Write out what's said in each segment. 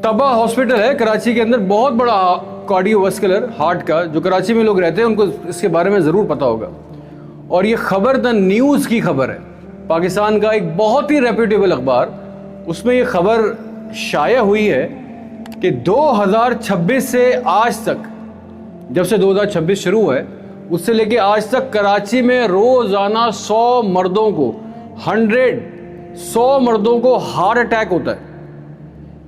तबा हॉस्पिटल है कराची के अंदर, बहुत बड़ा कार्डियोवास्कुलर हार्ट का, जो कराची में लोग रहते हैं उनको इसके बारे में ज़रूर पता होगा। और ये खबर द न्यूज़ की खबर है, पाकिस्तान का एक बहुत ही रेप्यूटेबल अखबार, उसमें ये खबर शाया हुई है कि 2026 से आज तक, जब से 2026 शुरू हुआ है उससे लेके आज तक कराची में रोज़ाना 100 मर्दों को 100 मर्दों को हार्ट अटैक होता है।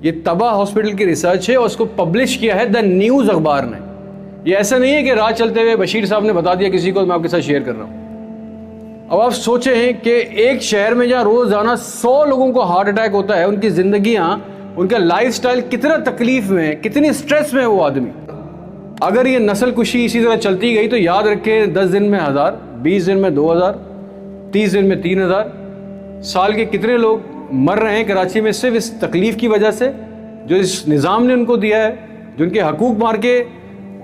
ये तबा हॉस्पिटल की रिसर्च है और उसको पब्लिश किया है द न्यूज़ अखबार ने। ये ऐसा नहीं है कि रात चलते हुए बशीर साहब ने बता दिया किसी को, मैं आपके साथ शेयर कर रहा हूँ। अब आप सोचें हैं कि एक शहर में जहाँ रोज़ाना 100 लोगों को हार्ट अटैक होता है, उनकी ज़िंदगियाँ, उनका लाइफस्टाइल कितना तकलीफ में है, कितनी स्ट्रेस में है वो आदमी। अगर ये नस्ल कुशी इसी तरह चलती गई तो याद रखें 10 दिन में 1000, 20 दिन में 2000, 30 दिन में 3000, साल के कितने लोग मर रहे हैं कराची में सिर्फ इस तकलीफ़ की वजह से जो इस निज़ाम ने उनको दिया है, जो उनके हकूक़ मार के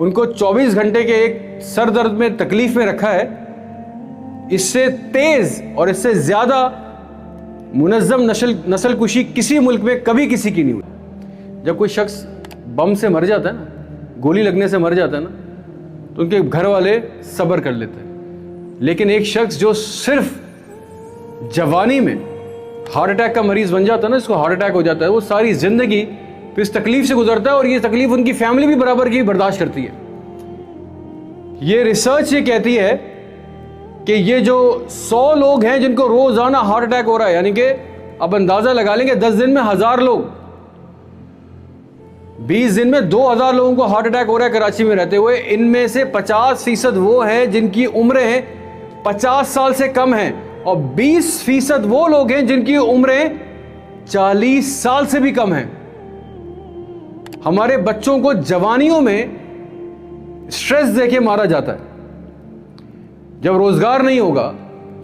उनको 24 घंटे के एक सर दर्द में तकलीफ़ में रखा है। इससे तेज़ और इससे ज़्यादा मुनज़्ज़म नस्ल कुशी किसी मुल्क में कभी किसी की नहीं हुई। जब कोई शख्स बम से मर जाता है ना, गोली लगने से मर जाता है ना, तो उनके घर वाले सब्र कर लेते हैं। लेकिन एक शख्स जो सिर्फ जवानी में हार्ट अटैक का मरीज बन जाता है ना, इसको हार्ट अटैक हो जाता है, वो सारी ज़िंदगी फिर इस तकलीफ से गुजरता है और ये तकलीफ उनकी फैमिली भी बराबर की बर्दाश्त करती है। ये रिसर्च ये कहती है कि ये जो 100 लोग हैं जिनको रोज़ाना हार्ट अटैक हो रहा है, यानी कि अब अंदाज़ा लगा लेंगे 10 दिन में 1000 लोग, 20 दिन में 2000 लोगों को हार्ट अटैक हो रहा है कराची में रहते हुए। इनमें से 50% वो हैं जिनकी उम्रें 50 साल से कम हैं और 20% वो लोग हैं जिनकी उम्रें 40 साल से भी कम हैं। हमारे बच्चों को जवानियों में स्ट्रेस देके मारा जाता है। जब रोजगार नहीं होगा,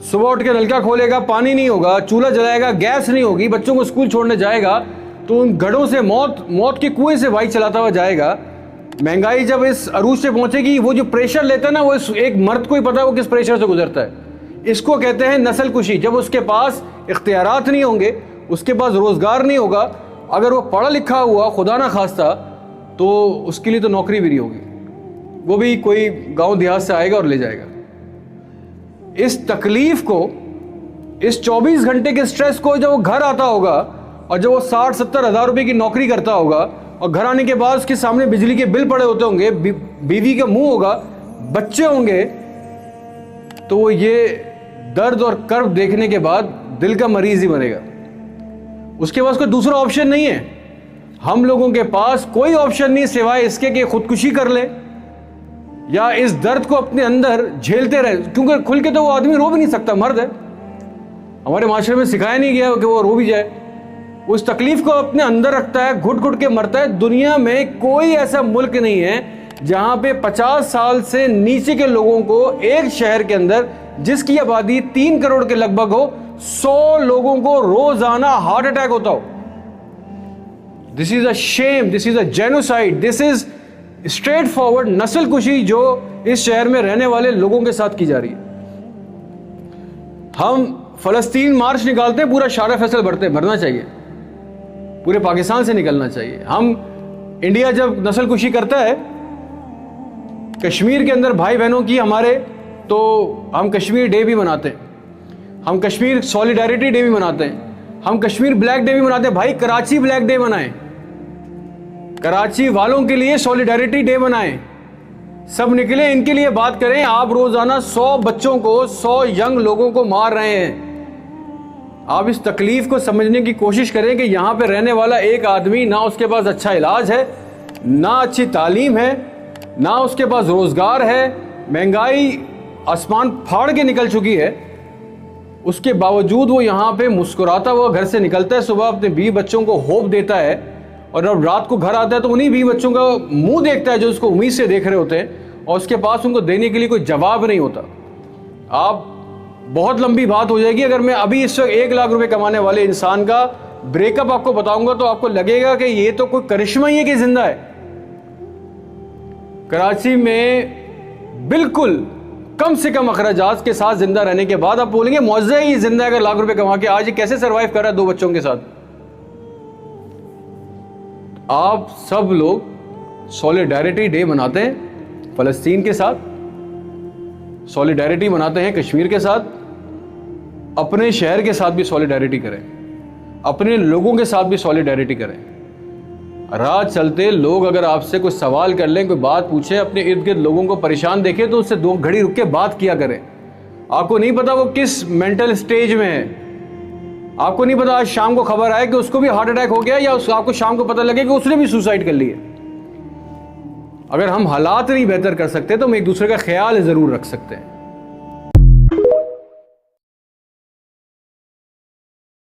सुबह उठ के नलका खोलेगा, पानी नहीं होगा, चूल्हा जलाएगा, गैस नहीं होगी, बच्चों को स्कूल छोड़ने जाएगा तो उन गढ़ों से मौत के कुएं से बाइक चलाता हुआ जाएगा। महंगाई जब इस अरूज से पहुंचेगी, वो जो प्रेशर लेता है ना, वो एक मर्द को ही पता है वो किस प्रेशर से गुजरता है। इसको कहते हैं नस्ल कुशी। जब उसके पास इख्तियारात नहीं होंगे, उसके पास रोजगार नहीं होगा, अगर वो पढ़ा लिखा हुआ खुदा ना खास्ता, तो उसके लिए तो नौकरी भी नहीं होगी, वो भी कोई गांव देहात से आएगा और ले जाएगा। इस तकलीफ को, इस 24 घंटे के स्ट्रेस को जब वो घर आता होगा और जब वो 60-70 हज़ार रुपए की नौकरी करता होगा और घर आने के बाद उसके सामने बिजली के बिल पड़े होते होंगे, बीवी का मुंह होगा, बच्चे होंगे, तो वो ये दर्द और कर्ब देखने के बाद दिल का मरीज ही बनेगा। उसके पास कोई दूसरा ऑप्शन नहीं है। हम लोगों के पास कोई ऑप्शन नहीं सिवाय इसके कि खुदकुशी कर ले या इस दर्द को अपने अंदर झेलते रहे, क्योंकि खुल के तो वो आदमी रो भी नहीं सकता, मर्द है। हमारे माशरे में सिखाया नहीं गया कि वो रो भी जाए। उस तकलीफ को अपने अंदर रखता है, घुट घुट के मरता है। दुनिया में कोई ऐसा मुल्क नहीं है जहां पे 50 साल से नीचे के लोगों को एक शहर के अंदर, जिसकी आबादी 3 करोड़ के लगभग हो, 100 लोगों को रोजाना हार्ट अटैक होता हो। This is a shame, this is a genocide, this is straight forward नस्ल कुशी जो इस शहर में रहने वाले लोगों के साथ की जा रही है। हम फलस्तीन मार्च निकालते हैं, पूरा शारा फैसल भरना चाहिए, पूरे पाकिस्तान से निकलना चाहिए। हम इंडिया जब नस्ल कुशी करता है कश्मीर के अंदर भाई बहनों की हमारे, तो हम कश्मीर डे भी मनाते हैं, हम कश्मीर सॉलिडारिटी डे भी मनाते हैं, हम कश्मीर ब्लैक डे भी मनाते हैं। भाई कराची ब्लैक डे मनाएं, कराची वालों के लिए सॉलिडारिटी डे मनाएं, सब निकले इनके लिए बात करें। आप रोजाना 100 बच्चों को, 100 यंग लोगों को मार रहे हैं। आप इस तकलीफ को समझने की कोशिश करें कि यहाँ पे रहने वाला एक आदमी, ना उसके पास अच्छा इलाज है, ना अच्छी तालीम है, ना उसके पास रोजगार है, महंगाई आसमान फाड़ के निकल चुकी है, उसके बावजूद वो यहाँ पे मुस्कुराता हुआ घर से निकलता है, सुबह अपने 20 बच्चों को होप देता है और जब रात को घर आता है तो उन्हीं 20 बच्चों का मुंह देखता है जो उसको उम्मीद से देख रहे होते हैं और उसके पास उनको देने के लिए कोई जवाब नहीं होता। आप बहुत लंबी बात हो जाएगी अगर मैं अभी इस वक्त 1 लाख रुपए कमाने वाले इंसान का ब्रेकअप आपको बताऊंगा तो आपको लगेगा कि ये तो कोई करिश्मा ही है कि जिंदा है। कराची में बिल्कुल कम से कम अखराजात के साथ जिंदा रहने के बाद आप बोलेंगे मुआवजा ही जिंदा है, अगर लाख रुपए कमा के आज ये कैसे सरवाइव कर रहा है 2 बच्चों के साथ। आप सब लोग सॉलिडारिटी डे मनाते हैं फ़लस्तीन के साथ, सॉलिडारिटी मनाते हैं कश्मीर के साथ, अपने शहर के साथ भी सॉलिडारिटी करें, अपने लोगों के साथ भी सॉलिडारिटी करें। राह चलते लोग अगर आपसे कोई सवाल कर लें, कोई बात पूछें, अपने इर्द गिर्द लोगों को परेशान देखें तो उससे 2 घड़ी रुक के बात किया करें। आपको नहीं पता वो किस मेंटल स्टेज में है, आपको नहीं पता आज शाम को खबर आए कि उसको भी हार्ट अटैक हो गया, या आपको शाम को पता लगे कि उसने भी सुसाइड कर लिया। अगर हम हालात नहीं बेहतर कर सकते तो हम एक दूसरे का ख्याल जरूर रख सकते हैं।